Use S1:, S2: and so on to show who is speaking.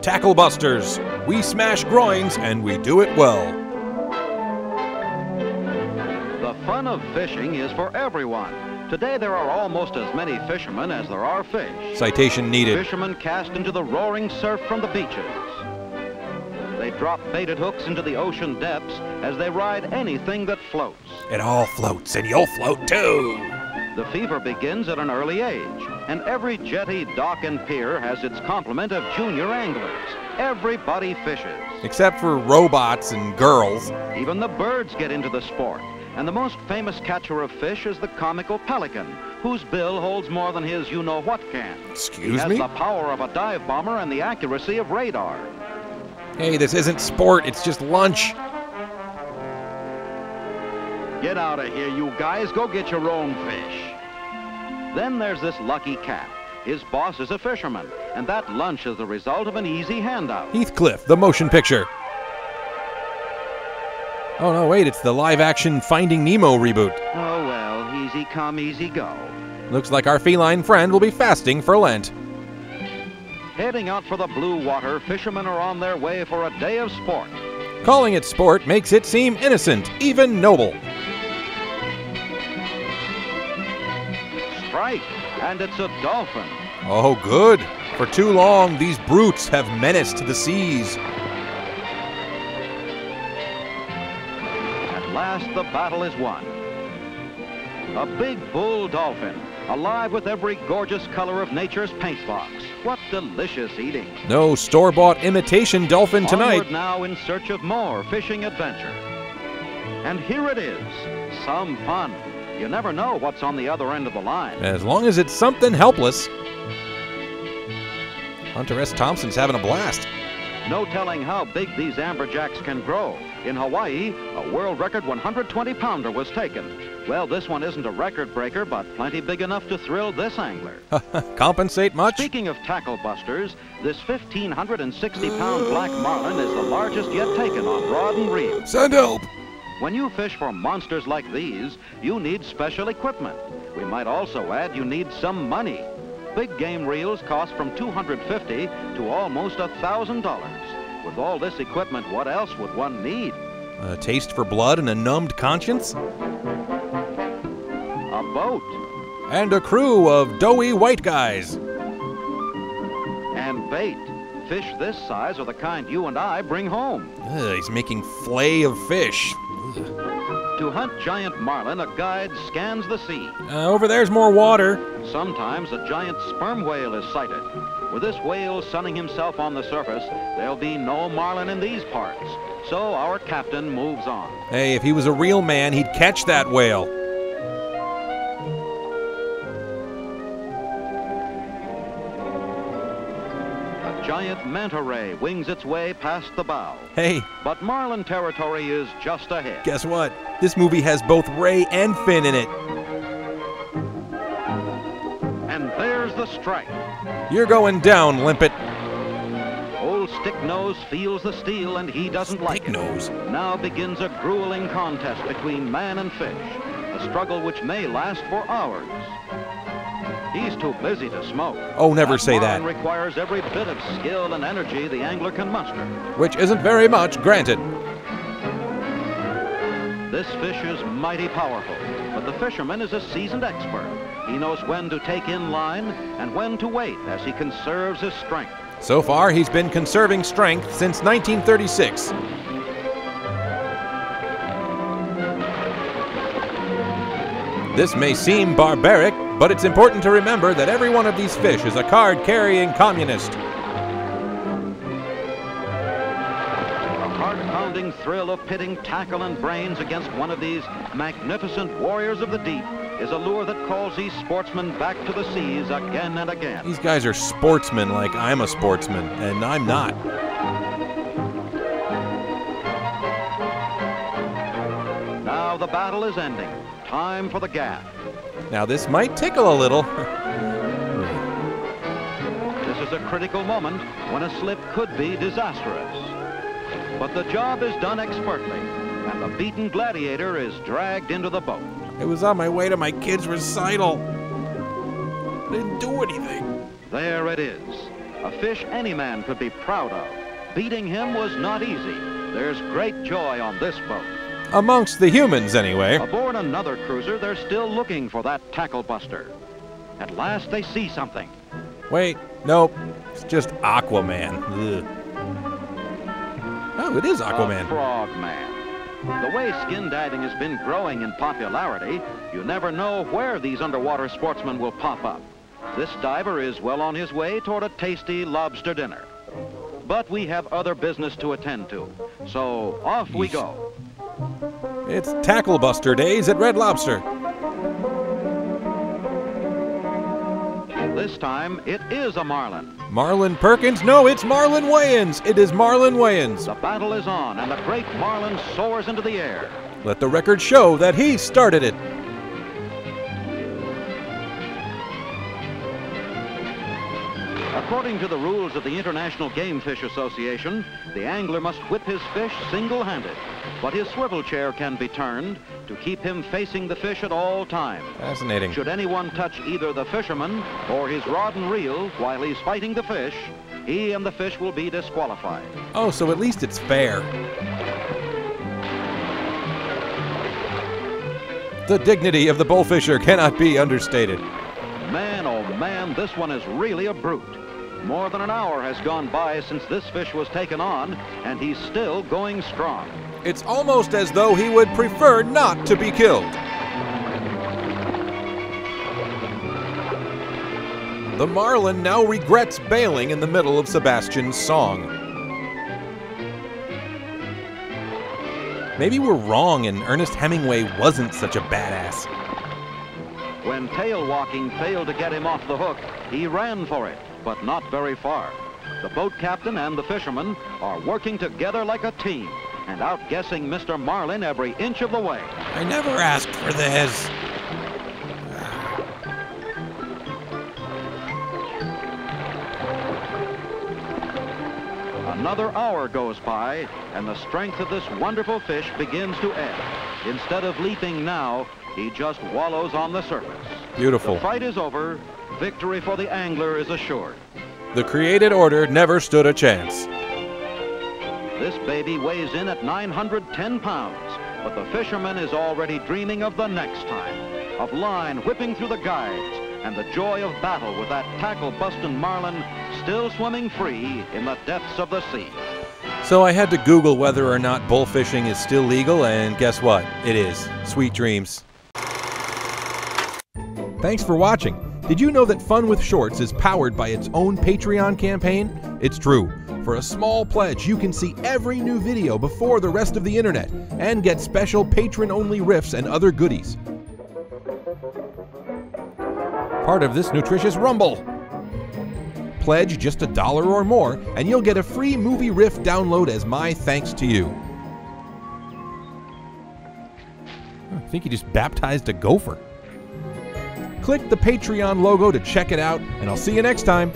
S1: Tackle Busters. We smash groins and we do it well.
S2: The fun of fishing is for everyone. Today there are almost as many fishermen as there are fish.
S1: Citation needed.
S2: Fishermen cast into the roaring surf from the beaches. They drop baited hooks into the ocean depths as they ride anything that floats.
S1: It all floats, and you'll float too.
S2: The fever begins at an early age, and every jetty, dock, and pier has its complement of junior anglers. Everybody fishes.
S1: Except for robots and girls.
S2: Even the birds get into the sport. And the most famous catcher of fish is the comical pelican, whose bill holds more than his you-know-what can.
S1: Excuse
S2: me?
S1: me?
S2: He has the power of a dive bomber and the accuracy of radar.
S1: Hey, this isn't sport, it's just lunch.
S2: Get out of here, you guys. Go get your own fish. Then there's this lucky cat. His boss is a fisherman, and that lunch is the result of an easy handout.
S1: Heathcliff, the motion picture. Oh, no, wait, it's the live-action Finding Nemo reboot.
S2: Oh, well, easy come, easy go.
S1: Looks like our feline friend will be fasting for Lent.
S2: Heading out for the blue water, fishermen are on their way for a day of sport.
S1: Calling it sport makes it seem innocent, even noble.
S2: Strike, and it's a dolphin.
S1: Oh, good. For too long, these brutes have menaced the seas.
S2: At last, the battle is won. A big bull dolphin, alive with every gorgeous color of nature's paint box. What delicious eating.
S1: No store-bought imitation dolphin tonight.
S2: Onward now in search of more fishing adventure. And here it is, some fun. You never know what's on the other end of the line.
S1: As long as it's something helpless. Hunter S. Thompson's having a blast.
S2: No telling how big these amberjacks can grow. In Hawaii, a world record 120-pounder was taken. Well, this one isn't a record breaker, but plenty big enough to thrill this angler.
S1: Compensate much?
S2: Speaking of tackle busters, this 1,560-pound black marlin is the largest yet taken on rod and reel.
S1: Send help!
S2: When you fish for monsters like these, you need special equipment. We might also add you need some money. Big game reels cost from $250 to almost $1,000. With all this equipment, what else would one need?
S1: A taste for blood and a numbed conscience?
S2: A boat.
S1: And a crew of doughy white guys.
S2: And bait. Fish this size are the kind you and I bring home.
S1: He's making fillet of fish.
S2: To hunt giant marlin, a guide scans the sea.
S1: Over there's more water.
S2: Sometimes a giant sperm whale is sighted. With this whale sunning himself on the surface, there'll be no marlin in these parts. So our captain moves on.
S1: Hey, if he was a real man, he'd catch that whale.
S2: A giant manta ray wings its way past the bow.
S1: Hey.
S2: But marlin territory is just ahead.
S1: Guess what? This movie has both Ray and Finn in it.
S2: And there's the strike.
S1: You're going down, Limpet.
S2: Old Stick-Nose feels the steel and he doesn't like it.
S1: Stick-Nose?
S2: Now begins a grueling contest between man and fish. A struggle which may last for hours. He's too busy to smoke.
S1: Oh, never say that.
S2: Marlin requires every bit of skill and energy the angler can muster.
S1: Which isn't very much, granted.
S2: This fish is mighty powerful, but the fisherman is a seasoned expert. He knows when to take in line and when to wait as he conserves his strength.
S1: So far, he's been conserving strength since 1936. This may seem barbaric, but it's important to remember that every one of these fish is a card-carrying communist.
S2: A heart-pounding thrill of pitting tackle and brains against one of these magnificent warriors of the deep is a lure that calls these sportsmen back to the seas again and again.
S1: These guys are sportsmen like I'm a sportsman, and I'm not.
S2: Now the battle is ending. Time for the gaff.
S1: Now this might tickle a little.
S2: This is a critical moment when a slip could be disastrous. But the job is done expertly, and the beaten gladiator is dragged into the boat.
S1: I was on my way to my kid's recital. I didn't do anything.
S2: There it is. a fish any man could be proud of. Beating him was not easy. There's great joy on this boat.
S1: Amongst the humans, anyway.
S2: Aboard another cruiser, they're still looking for that tackle buster. At last, they see something.
S1: Wait, nope. It's just Aquaman. Ugh. Oh, it is Aquaman.
S2: A frogman. The way skin diving has been growing in popularity, you never know where these underwater sportsmen will pop up. This diver is well on his way toward a tasty lobster dinner. But we have other business to attend to, so off we go.
S1: It's Tackle Buster days at Red Lobster.
S2: This time, it is a marlin.
S1: Marlin Perkins? No, it's Marlin Wayans. It is Marlin Wayans.
S2: The battle is on, and the great marlin soars into the air.
S1: Let the record show that he started it.
S2: According to the rules of the International Game Fish Association, the angler must whip his fish single-handed, but his swivel chair can be turned to keep him facing the fish at all times.
S1: Fascinating.
S2: Should anyone touch either the fisherman or his rod and reel while he's fighting the fish, he and the fish will be disqualified.
S1: Oh, so at least it's fair. The dignity of the bullfisher cannot be understated.
S2: Man, oh man, this one is really a brute. More than an hour has gone by since this fish was taken on, and he's still going strong.
S1: It's almost as though he would prefer not to be killed. The marlin now regrets bailing in the middle of Sebastian's song. Maybe we're wrong and Ernest Hemingway wasn't such a badass.
S2: When tail walking failed to get him off the hook, he ran for it, but not very far. The boat captain and the fisherman are working together like a team and outguessing Mr. Marlin every inch of the way.
S1: I never asked for this.
S2: Another hour goes by, and the strength of this wonderful fish begins to ebb. Instead of leaping now, he just wallows on the surface.
S1: Beautiful.
S2: The fight is over. Victory for the angler is assured.
S1: The created order never stood a chance.
S2: This baby weighs in at 910 pounds, but the fisherman is already dreaming of the next time, of line whipping through the guides, and the joy of battle with that tackle-busting marlin still swimming free in the depths of the sea.
S1: So I had to Google whether or not bullfishing is still legal, and guess what? It is. Sweet dreams. Thanks for watching. Did you know that Fun with Shorts is powered by its own Patreon campaign? It's true. For a small pledge, you can see every new video before the rest of the internet and get special patron-only riffs and other goodies. Part of this nutritious rumble. Pledge just $1 or more, and you'll get a free movie riff download as my thanks to you. I think he just baptized a gopher. Click the Patreon logo to check it out, and I'll see you next time.